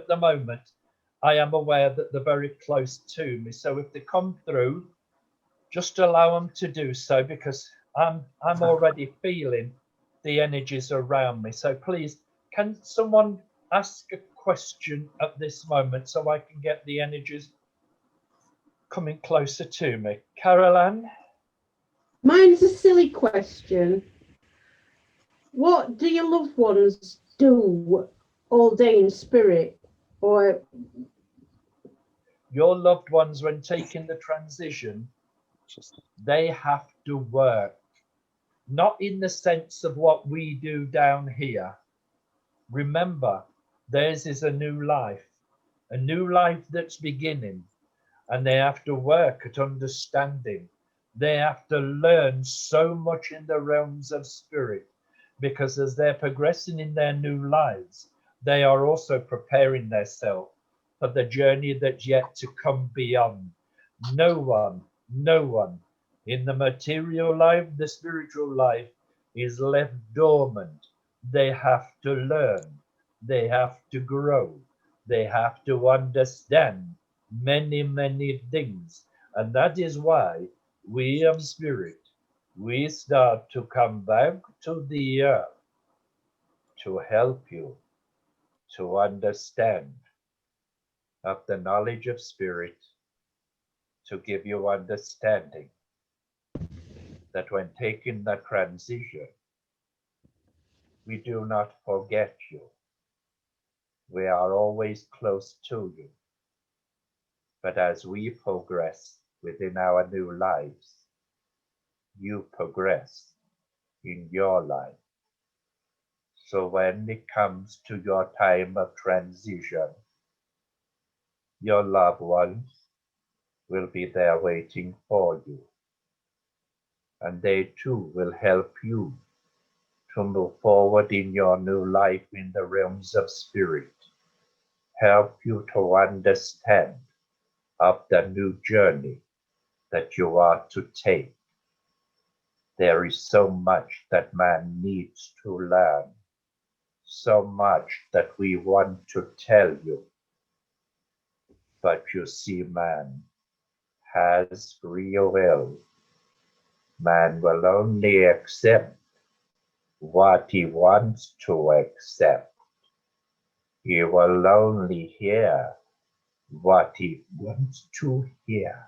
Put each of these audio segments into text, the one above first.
at the moment, I am aware that they're very close to me. So if they come through, just allow them to do so, because I'm already feeling the energies around me. So please, can someone ask a question at this moment so I can get the energies coming closer to me? Carol Ann? Mine's a silly question. What do your loved ones do all day in spirit? Or Your loved ones, when taking the transition, they have to work, not in the sense of what we do down here. Remember, theirs is a new life that's beginning, and they have to work at understanding. They have to learn so much in the realms of spirit, because as they're progressing in their new lives, they are also preparing themselves for the journey that's yet to come beyond. No one in the material life, the spiritual life, is left dormant. They have to learn, they have to grow, they have to understand many things. And that is why we of spirit, we start to come back to the earth to help you to understand of the knowledge of spirit, to give you understanding that when taking the transition, we do not forget you. We are always close to you. But as we progress within our new lives, you progress in your life. So when it comes to your time of transition, your loved ones will be there waiting for you. And they too will help you to move forward in your new life in the realms of spirit, help you to understand of the new journey that you are to take. There is so much that man needs to learn, so much that we want to tell you. But you see, man has free will. Man will only accept what he wants to accept. He will only hear what he wants to hear.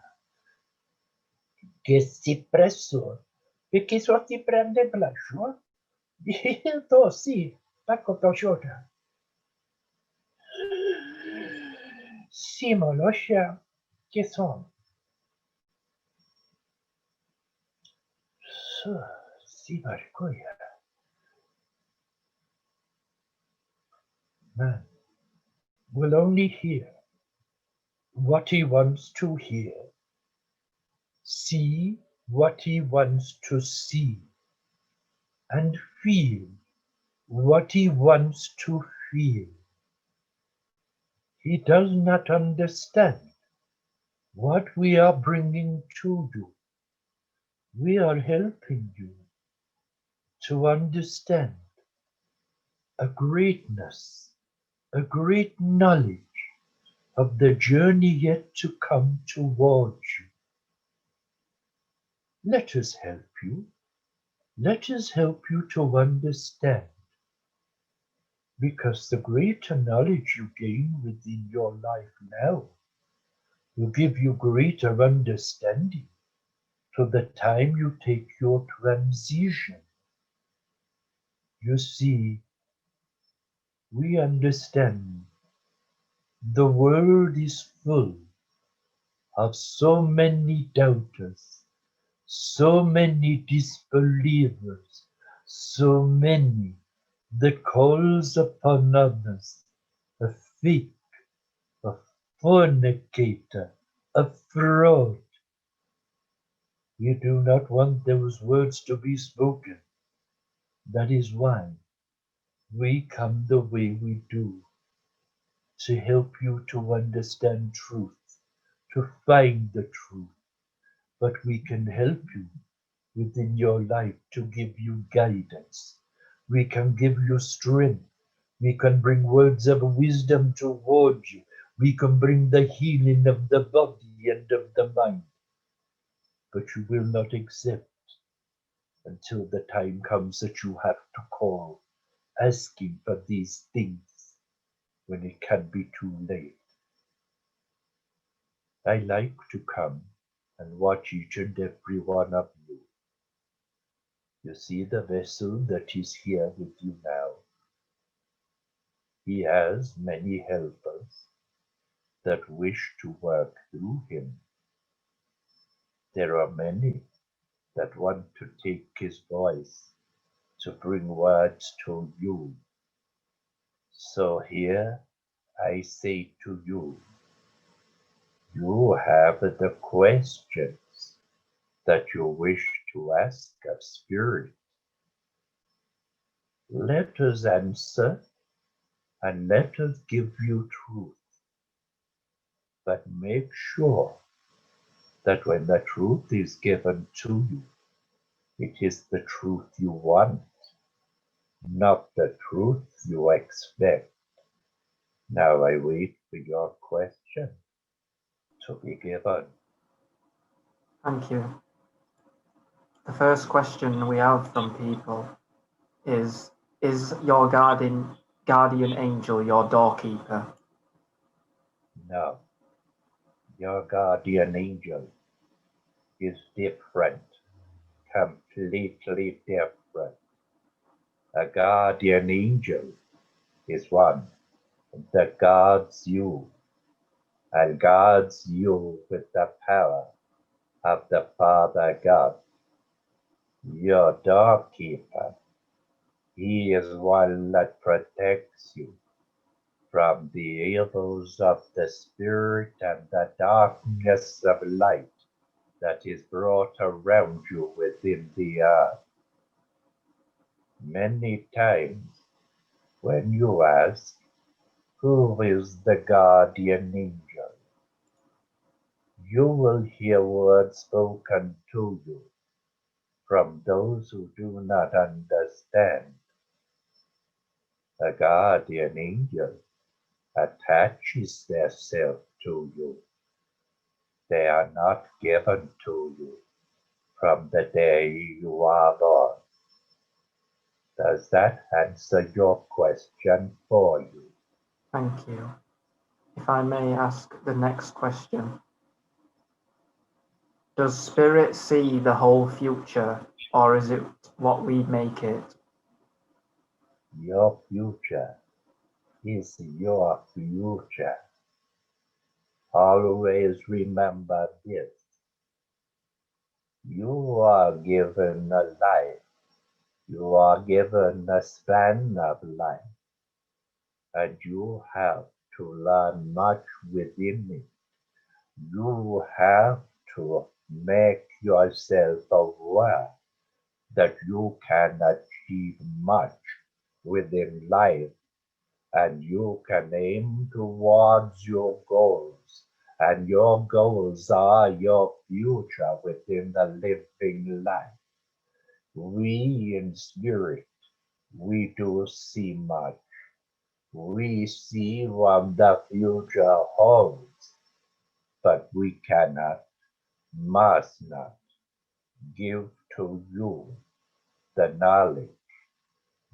Che si presso, perché so ti prende blascio? To sì, tako to shota. Simolosha, che son. So, si barcoya. Man will only hear what he wants to hear, see what he wants to see, and feel what he wants to feel. He does not understand what we are bringing to you. We are helping you to understand a greatness, a great knowledge of the journey yet to come towards you. Let us help you. Let us help you to understand, because the greater knowledge you gain within your life now will give you greater understanding to the time you take your transition. You see, we understand the world is full of so many doubters, so many disbelievers, so many that calls upon others a thief, a fornicator, a fraud. We do not want those words to be spoken. That is why we come the way we do, to help you to understand truth, to find the truth. But we can help you within your life to give you guidance. We can give you strength We can bring words of wisdom towards you. We can bring the healing of the body and of the mind. But you will not accept until the time comes that you have to call, asking for these things when it can be too late. I like to come and watch each and every one of you. You see the vessel that is here with you now. He has many helpers that wish to work through him. There are many that want to take his voice to bring words to you. So here I say to you, you have the questions that you wish to ask of Spirit. Let us answer and let us give you truth. But make sure that when the truth is given to you, it is the truth you want, not the truth you expect. Now I wait for your question to be given. Thank you. The first question we have from people is your guardian angel your doorkeeper? No, your guardian angel is different, completely different. A guardian angel is one that guards you and guards you with the power of the Father God. Your doorkeeper, he is one that protects you from the evils of the spirit and the darkness of light that is brought around you within the earth. Many times when you ask, who is the guardian angel? You will hear words spoken to you from those who do not understand. A guardian angel attaches themselves to you. They are not given to you from the day you are born. Does that answer your question for you? Thank you. If I may ask the next question. Does Spirit see the whole future, or is it what we make it? Your future is your future. Always remember this. You are given a life. You are given a span of life. And you have to learn much within it. You have to make yourself aware that you can achieve much within life and you can aim towards your goals, and your goals are your future within the living life. We in spirit, we do see much. We see what the future holds, but we cannot, must not give to you the knowledge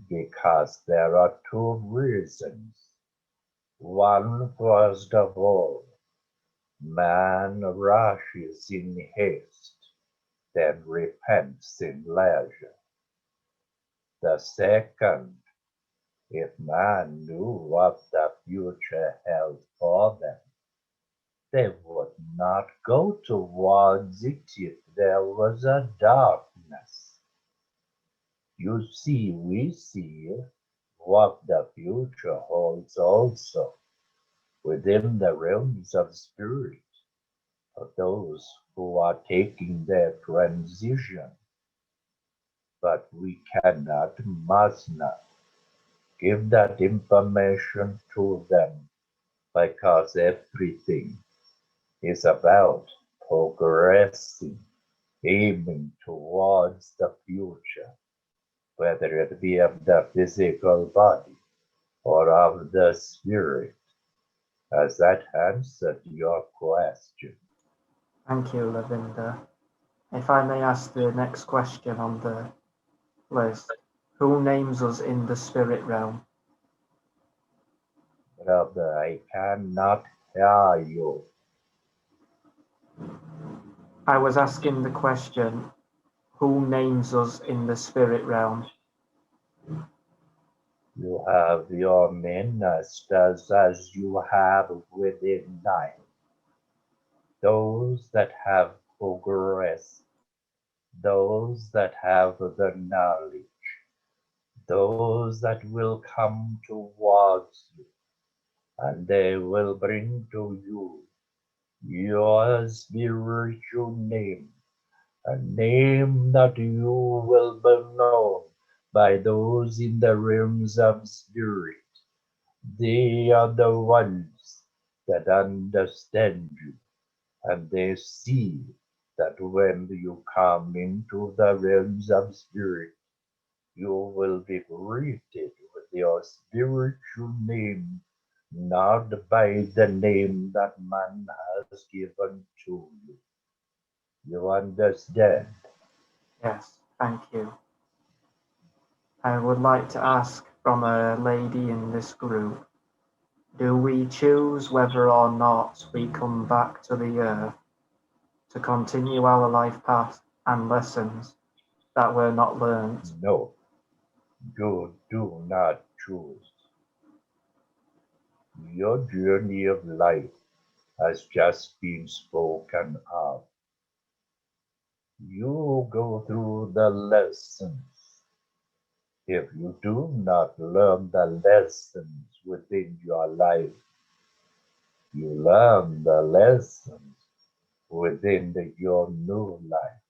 because there are two reasons. One, first of all, man rushes in haste, then repents in leisure. The second, if man knew what the future held for them, they would not go towards it if there was a darkness. You see, we see what the future holds also within the realms of spirit of those who are taking their transition. But we cannot, must not give that information to them because everything is about progressing, aiming towards the future, whether it be of the physical body or of the spirit? Has that answered your question? Thank you, Lavinda. If I may ask the next question on the list, who names us in the spirit realm? Brother, I cannot hear you. I was asking the question, who names us in the spirit realm? You have your ministers as you have within thine. Those that have progressed, those that have the knowledge, those that will come towards you, and they will bring to you your spiritual name, a name that you will be known by those in the realms of spirit. They are the ones that understand you, and they see that when you come into the realms of spirit, you will be greeted with your spiritual name, not by the name that man has given to you. You understand? Yes, thank you. I would like to ask from a lady in this group, do we choose whether or not we come back to the earth to continue our life path and lessons that were not learnt? No, you do not choose. Your journey of life has just been spoken of. You go through the lessons. If you do not learn the lessons within your life, you learn the lessons within your new life.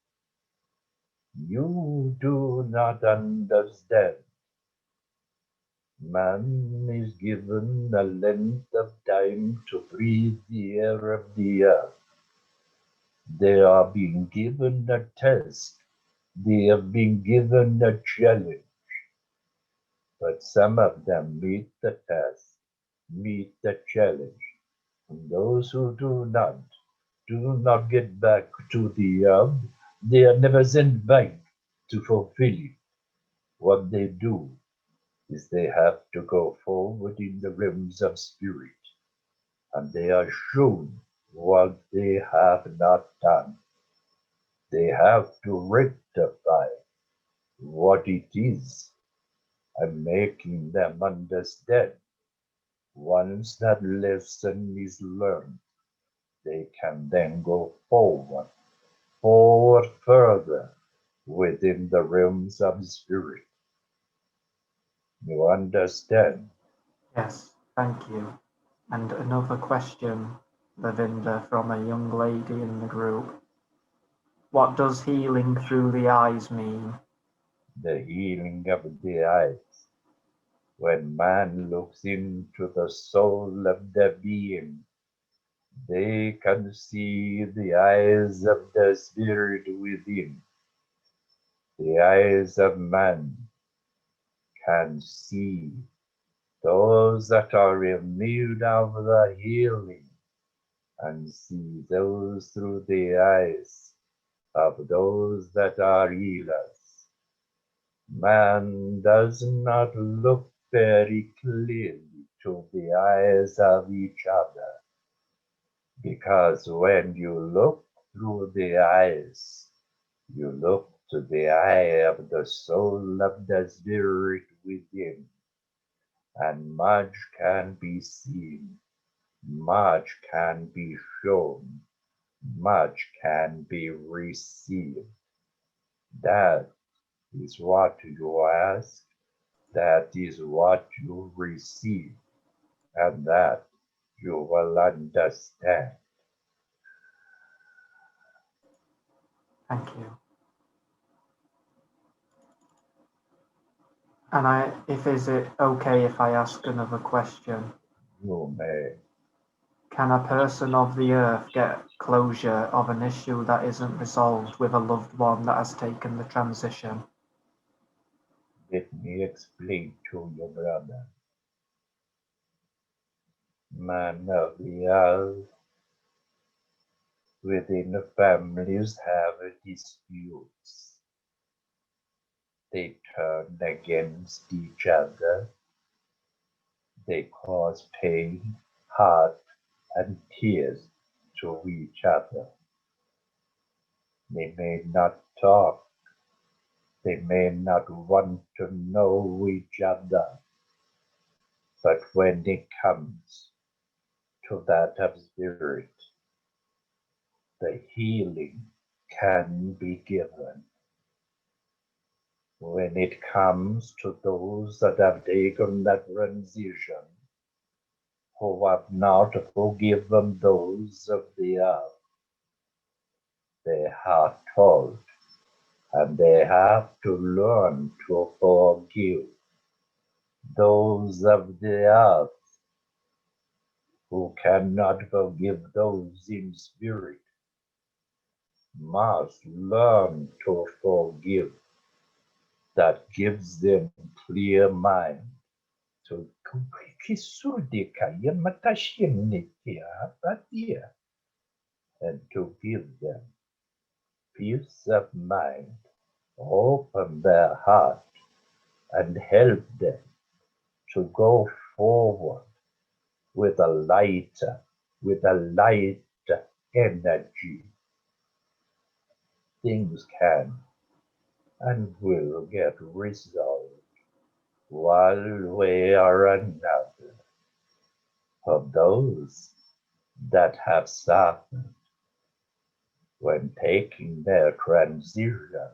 You do not understand. Man is given a length of time to breathe the air of the earth. They are being given a test. They have been given a challenge. But some of them meet the test, meet the challenge. And those who do not get back to the earth. They are never sent back to fulfill it. What they do is they have to go forward in the realms of spirit, and they are shown what they have not done. They have to rectify what it is and making them understand. Once that lesson is learned, they can then go forward further within the realms of spirit. You understand? Yes, thank you. And another question, Lavinda, from a young lady in the group. What does healing through the eyes mean? The healing of the eyes. When man looks into the soul of the being, they can see the eyes of the spirit within. The eyes of man can see those that are in need of the healing, and see those through the eyes of those that are healers. Man does not look very clearly to the eyes of each other, because when you look through the eyes, you look to the eye of the soul of the spirit within, and much can be seen, much can be shown, much can be received. That is what you ask, that is what you receive, and that you will understand. Thank you. And is it okay if I ask another question? You may. Can a person of the earth get closure of an issue that isn't resolved with a loved one that has taken the transition? Let me explain to you, brother. Man of the earth, within the families have disputes. They turn against each other. They cause pain, heart, and tears to each other. They may not talk. They may not want to know each other. But when it comes to that of spirit, the healing can be given. When it comes to those that have taken that transition, who have not forgiven those of the earth, they are told, and they have to learn to forgive those of the earth who cannot forgive those in spirit. Must learn to forgive. That gives them clear mind to and to give them peace of mind, open their heart, and help them to go forward with a light energy. Things can and will get resolved one way or another. For those that have suffered when taking their transition,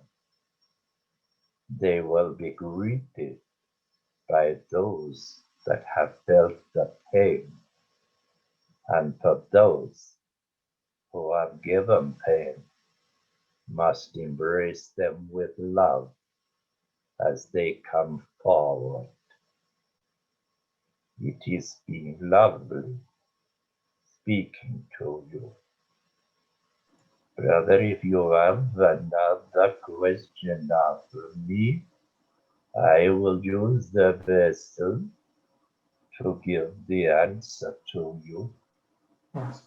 they will be greeted by those that have felt the pain, and for those who have given pain must embrace them with love as they come forward. It is been lovely speaking to you. Brother, if you have another question after me, I will use the vessel to give the answer to you. Yes,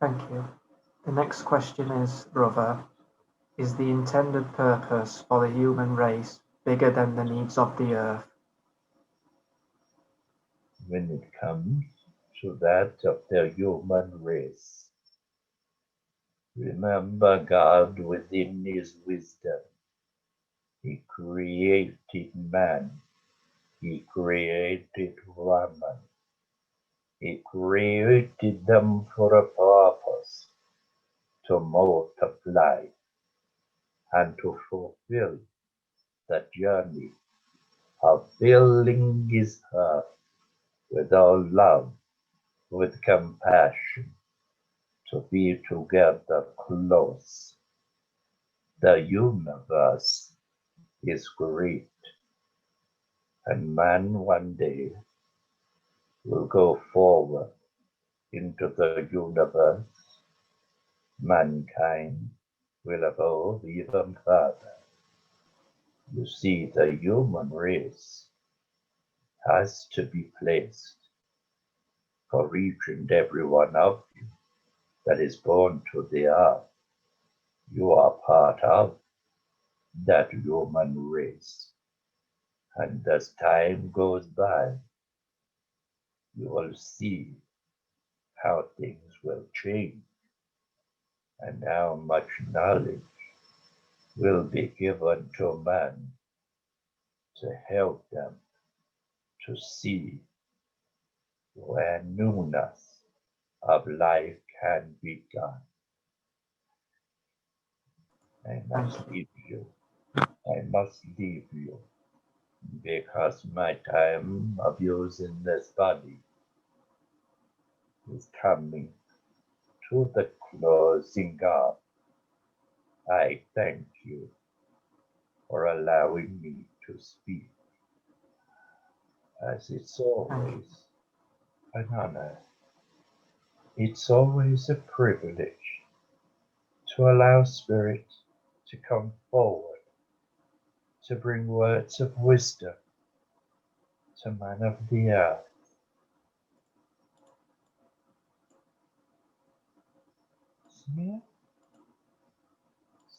thank you. The next question is, brother, is the intended purpose for the human race bigger than the needs of the earth? When it comes to that of the human race, remember God within his wisdom. He created man. He created woman. He created them for a purpose, to multiply and to fulfill the journey of filling his heart with all love, with compassion, to be together close. The universe is great, and man one day will go forward into the universe. Mankind will evolve even further. You see, the human race has to be placed for each and every one of you that is born to the earth. You are part of that human race. And as time goes by, you will see how things will change and how much knowledge will be given to man to help them to see where newness of life can be done. I must leave you. I must leave you because my time of using this body is coming to the closing up. I thank you for allowing me to speak, as it's always an honor. It's always a privilege to allow Spirit to come forward, to bring words of wisdom to man of the earth. here,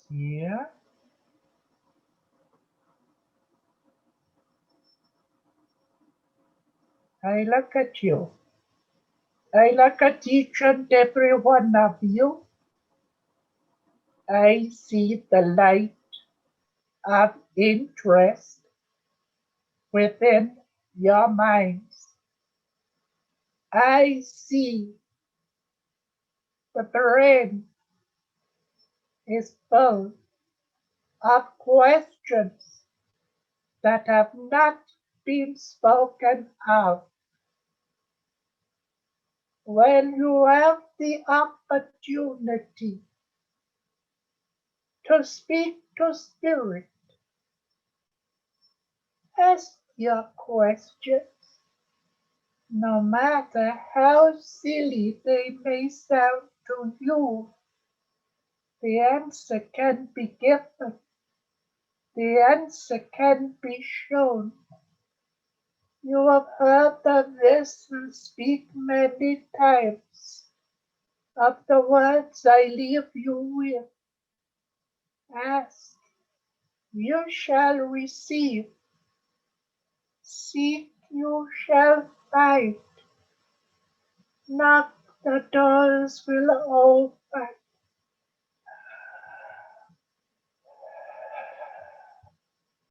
here. I look at you. I look at each and every one of you. I see the light of interest within your minds. I see the brain is full of questions that have not been spoken of. When you have the opportunity to speak to spirit, ask your questions, no matter how silly they may sound to you. The answer can be given. The answer can be shown. You have heard the vessel speak many times of the words I leave you with. Ask, you shall receive. Seek, you shall find. Knock, the doors will open.